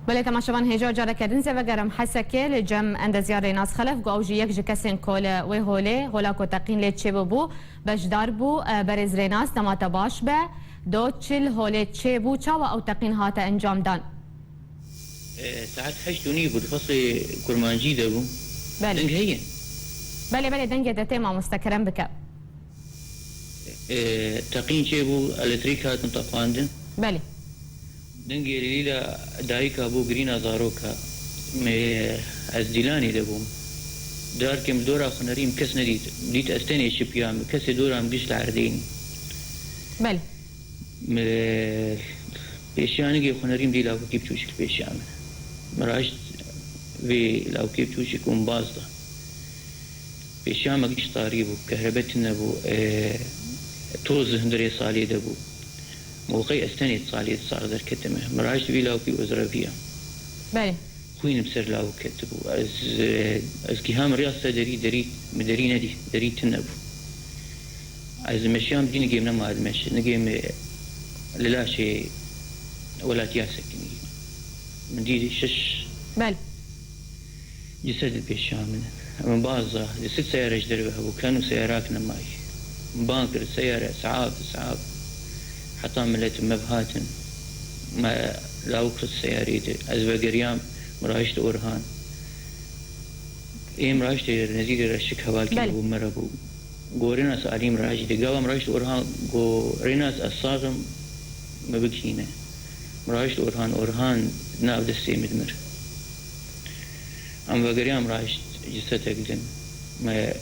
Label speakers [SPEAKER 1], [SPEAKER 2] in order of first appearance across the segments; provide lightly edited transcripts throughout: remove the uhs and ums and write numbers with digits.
[SPEAKER 1] بله تماشاوان هجا جاره کردن زیو گرم حسکه لجم اندزیار ریناس خلف گو جی یک جکسین کول و هولا کو تقین لی چه بو بجدار بو برز ریناس دمات باش به دو چل هوله چه بو چاو او تقین هات انجام دان
[SPEAKER 2] ساعت 8 بود فصل کرمانجی ده بو
[SPEAKER 1] بله
[SPEAKER 2] دنگ هي
[SPEAKER 1] بله دنگ دته ما مستکرم بک
[SPEAKER 2] تقین چه بو الکتریک هات مطفاندن
[SPEAKER 1] بله
[SPEAKER 2] دنگی لیلا دایکا بو گرینا زاروکا از دیلانی دبوم دار کم دورا خنریم کس ندید دیت استنی شپیام کس دورام گش لعردین
[SPEAKER 1] بله
[SPEAKER 2] پیشیانی که خنریم دی لاو کیب چوشک پیشیام مراشت وی لاو کیب چوشک بازده پیشیام گش طاری بو کهربت نبو توز هندری سالی دبو موقعي استني صالي صار ذا الكتمه مراجت بيلاو في وزرافيا
[SPEAKER 1] بله
[SPEAKER 2] خوين بسر لاو كتبو از كهام رياضة دري مدري ندي دري تنبو از مشيام دي نجيم نما هذا مشي نجيم لا شيء ولا تياسكني من دي شش
[SPEAKER 1] بله
[SPEAKER 2] جسد البيشام من بعض 6 سيارات دربها وكانوا سيارات نماي بانكر سيارة اسعاف حتى ملت مبهاتن ما لاوكر السياريد از بقريام مراجت اورهان ايه مراجت نزيد رشك هواكي بو مربو غوريناس عليم راجت قاوا مراجت اورهان غوريناس الصاغم مبكينه مراجت اورهان ناب دستي مدمر ام بقريام راجت جستك دن ما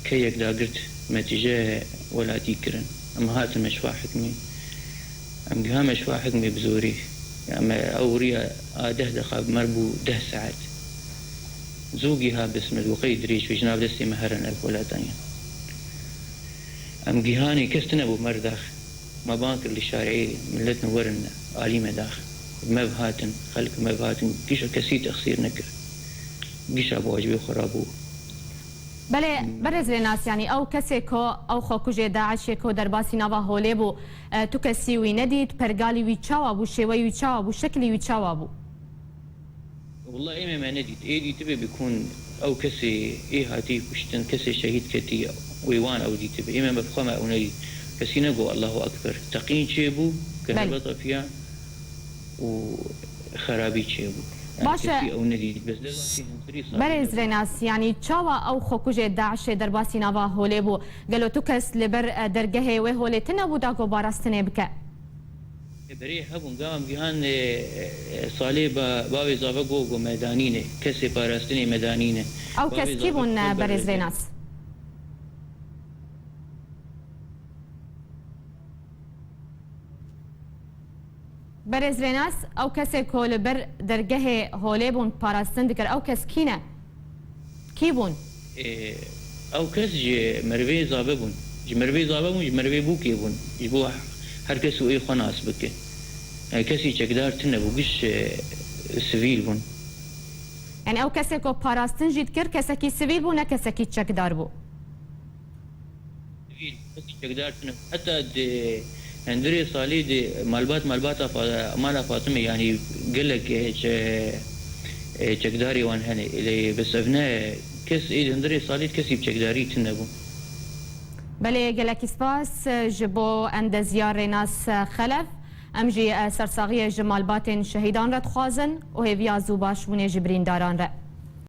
[SPEAKER 2] كيك دا قرت ما تجاه ولا تيكرن ام هات المشفى حكمي ام قهامش واحد مي بزوري يعني اوريا دخاب مربو 10 ساعات زوجها باسم الوقي دريش في جناب دستي مهرنا ولا تانية ام قهاني كستنا ابو مرداخ ما بانكر للشارعي ملتنا ورنا عالي مداخ مبهاتن خلق مبهاتن قيش كسيت اخسير نكر قيش ابو واجبي خرابو
[SPEAKER 1] بله برز لناس يعني او کسی کو او خو کجه داعش کو در باسی نوا هوله بو تو کسی وی ندید پرگالی وی چاوا بو شوی وی چاوا بو شکلی وی چاوا بو
[SPEAKER 2] والله ايه ما ندید ايه تبي بيكون او كسي ايه هاتي كشتن كسي شهيد كتي ويوان او دي تبي ايه ما بفخمه او ندید كسي نقو الله اكبر تقين شيبو كهربطه فيها وخرابي شيبو
[SPEAKER 1] باشه برز ریناس یعنی چاوا او خو کجه داعش در باسی نوا هوله بو گلو تو کس لبر درگه و هوله تنبو دا گو باراستنه بکه
[SPEAKER 2] بري هبون قام جهان صالح باوي زافقو ميدانينه كسي باراستني ميدانينه
[SPEAKER 1] او كس كيبون برز ریناس برز ریناس او کسی کول بر درگه هوله بون پاراستن دکر او کس کینه کی بون
[SPEAKER 2] او کس جی مروی زابه بون جی مروی بو کی بون جی بو هر کس ای خناس بکه کسی چکدار تنه بو گش سویل بون
[SPEAKER 1] یعنی او کسی کو پاراستن جید کر کسی کی سویل بون نه کسی کی چکدار بو
[SPEAKER 2] سویل کسی چکدار تنه حتی هندري صالي دي مالبات مالا فاطمه يعني قال لك چقداري وان هني اللي بس ابناء كس ايد هندري صالي كسي بچقداري تنبو
[SPEAKER 1] بله قالك سباس جبو عند زيار ناس خلف امجي سرساغيه جمال باتن شهيدان رد خوازن وهي فيازو باش وني جبرين داران رد